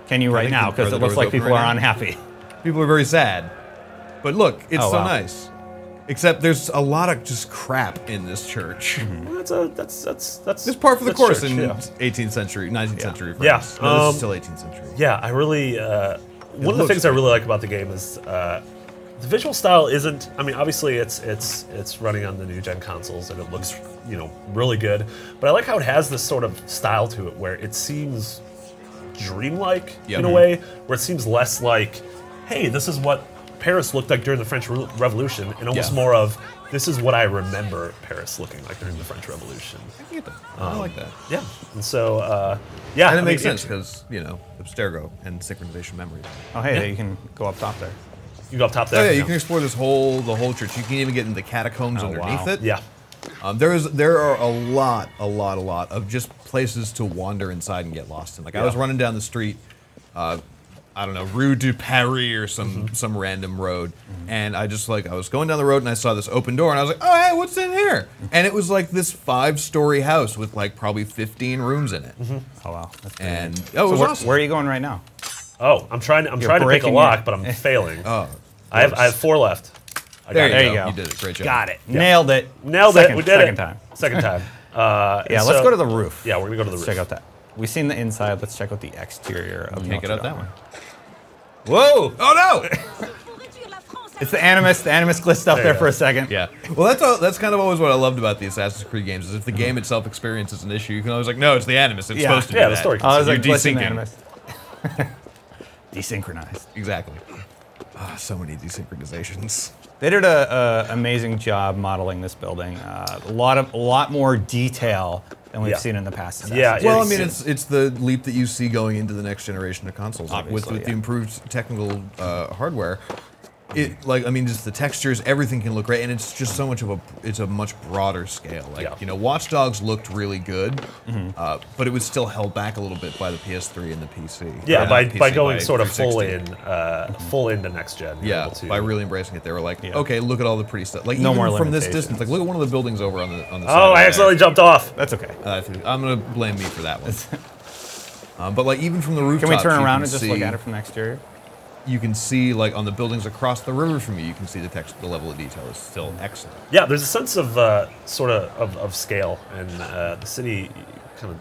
Can you right now? Because it looks like people are unhappy. People are very sad. But look, it's so wow. nice. Except there's a lot of just crap in this church. Well, that's It's par for the course church, in yeah. 18th century, 19th century France. Yeah, No, this is still 18th century. Yeah, I really. One of the things I really like about the game is the visual style isn't. I mean, obviously it's running on the new gen consoles and it looks really good. But I like how it has this sort of style to it where it seems dreamlike in a way, where it seems less like, hey, this is what Paris looked like during the French Revolution, and almost more of, this is what I remember Paris looking like during the French Revolution. I like that. Yeah, and so, yeah. And it makes sense, because, abstergo and synchronization memory. Oh, hey, you can go up top there. You go up top there? Oh, yeah, you can explore the whole church. You can even get into the catacombs underneath it. Yeah. There are a lot of just places to wander inside and get lost in. Like, I was running down the street, I don't know, Rue du Paris or some random road, and I was going down the road and I saw this open door and I was like, oh, hey, what's in here? And it was like this 5-story house with like probably 15 rooms in it. Oh wow, that's and it was was awesome. Where are you going right now? Oh, I'm trying to pick a lock, but I'm failing. Oh, I have 4 left. There you go. You did it. Great job. Got it. Yeah. Nailed it. Nailed second, it. We did second it. time. Second time. Yeah, let's go to the roof. Yeah, we're gonna go to the Let's roof. check out that. We've seen the inside. Let's check out the exterior of Can't get out that Notre one. Whoa! Oh no! It's the Animus. The Animus glitched up there for a second. Yeah. Well, that's kind of always what I loved about the Assassin's Creed games. Is if the game itself experiences an issue, you can always like, no, it's the Animus. It's supposed to be the story. Oh, I was like, You're glitching the desyncing. Animus. Desynchronized. Exactly. So many desynchronizations. They did an amazing job modeling this building. A lot more detail than we've seen in the past. Yeah. Well, I mean, it's the leap that you see going into the next generation of consoles with Obviously, the improved technical hardware. Just the textures, everything can look great, and it's just so much of it's a much broader scale. Like, Watch Dogs looked really good, but it was still held back a little bit by the PS3 and the PC. Yeah, by PC, going sort of 360. full into next gen. Yeah, by really embracing it, they were like, okay, look at all the pretty stuff. Like, No even more from this limitations. distance, like, look at one of the buildings over on the side. Oh, I accidentally jumped off. That's okay. I'm gonna blame me for that one. But like, even from the rooftop, Can we turn around and just look at it from the exterior? You can see, like, on the buildings across the river from you, you can see the level of detail is still excellent. Yeah, there's a sense of sort of scale, and the city kind of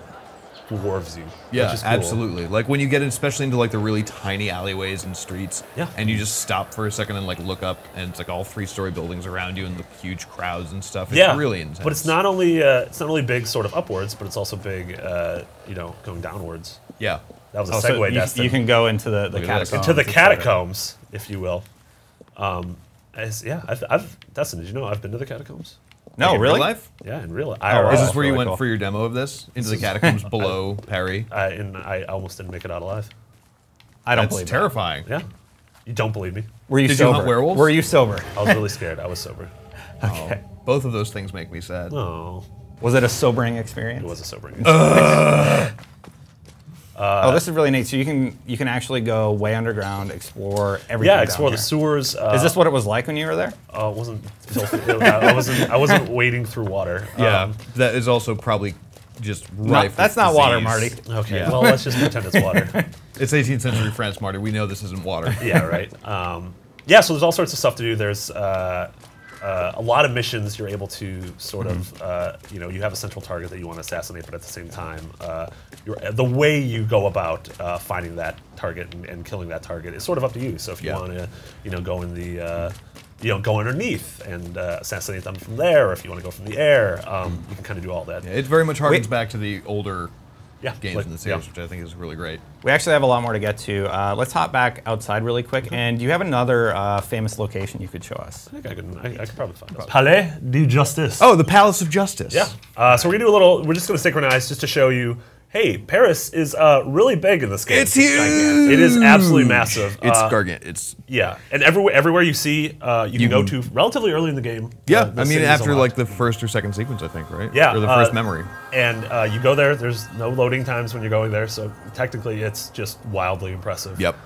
dwarves you. Yeah, which is cool. absolutely. Like, when you get especially into like the really tiny alleyways and streets, Yeah. and you just stop for a second and like look up, and it's like all 3-story buildings around you and the huge crowds and stuff. It's really intense. But it's not only big sort of upwards, but it's also big, going downwards. Yeah. That was a Also, segue, Destin. you can go into the at this. catacombs. Into the etc. catacombs, if you will. Destin, did you know I've been to the catacombs? No, Like in really? real life? Yeah, in real life. Is this where you really went cool. for your demo of this? Into the catacombs below Paris? And I almost didn't make it out alive. I don't That's believe terrifying. Yeah. You don't believe me? Were you Did you sober? hunt werewolves? Were you sober? I was really scared. I was sober. Okay. Both of those things make me sad. Oh, Was it a sobering experience? it was a sobering. Oh, this is really neat. So you can actually go way underground, explore everything. Yeah, explore down the here. sewers. Is this what it was like when you were there? It wasn't filthy. I wasn't wading through water. Yeah, that is also probably just rife. That's with not water, disease. Marty. Okay, Yeah. well, let's just pretend it's water. It's 18th century France, Marty. We know this isn't water. Yeah, right. Yeah, so there's all sorts of stuff to do. There's a lot of missions you're able to sort of, you have a central target that you want to assassinate, but at the same time, the way you go about finding that target and killing that target is sort of up to you. So if you want to, go in the, go underneath and assassinate them from there, or if you want to go from the air, you can kind of do all that. Yeah, it very much harkens back to the older games like- in the series, which I think is really great. We actually have a lot more to get to. Let's hop back outside really quick. And do you have another famous location you could show us? I think I could probably find this. Palais de Justice. Oh, the Palace of Justice. Yeah. So we're gonna do a little. We're just gonna synchronize just to show you. Hey, Paris is really big in this game. It's huge. Gigantic. It is absolutely massive. It's gargantuan. It's and everywhere you see, you can go to relatively early in the game. yeah. The I mean, city's after unlocked. like the first or second sequence, I think, right? Yeah, Or the first memory. And you go there. There's no loading times when you're going there, so technically it's just wildly impressive. Yep.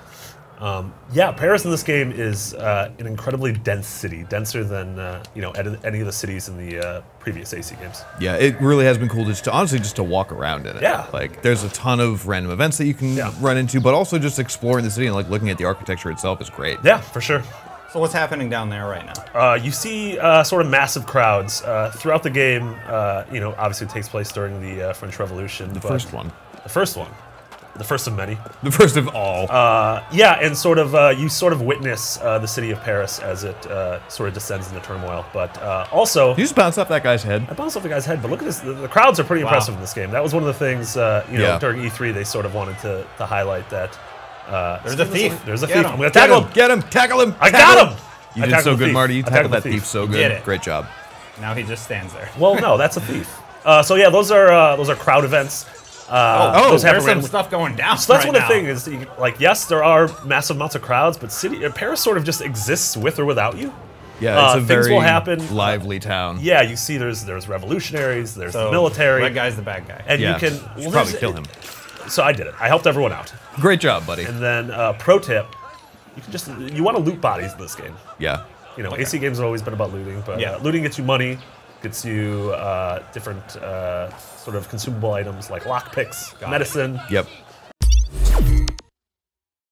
Yeah, Paris in this game is an incredibly dense city, denser than any of the cities in the previous AC games. Yeah, it really has been cool honestly just to walk around in it. Yeah. Like, there's a ton of random events that you can run into, but also just exploring the city and like looking at the architecture itself is great. Yeah, for sure. So what's happening down there right now? You see sort of massive crowds throughout the game. Obviously it takes place during the French Revolution. The first one. The first one. The first of many. The first of all. Yeah, and sort of you sort of witness the city of Paris as it sort of descends into turmoil. But also, You just bounce off that guy's head. I bounced off the guy's head. But look at this. The crowds are pretty impressive in this game. That was one of the things during E3 they sort of wanted to highlight that. There's a thief. There's a Get thief. him. I'm gonna tackle him. Get him! Tackle him! I tackle got him. You I did tackled so the good, thief. Marty. You I tackled that the thief so You good. did it. Great job. Now he just stands there. Well, no, that's a thief. So yeah, those are crowd events. Those there's happen some stuff going down. So that's right one of the now. things is, like, yes, there are massive amounts of crowds, but Paris sort of just exists with or without you. Yeah, it's a things very will happen. lively town. Yeah, you see, there's revolutionaries, there's So the military, Red guy's the bad guy. and Yeah, you can should probably kill him. So I did it. I helped everyone out. Great job, buddy. And then pro tip, you want to loot bodies in this game. Yeah. AC games have always been about looting, but looting gets you money, gets you different sort of consumable items like lockpicks, medicine. Yep.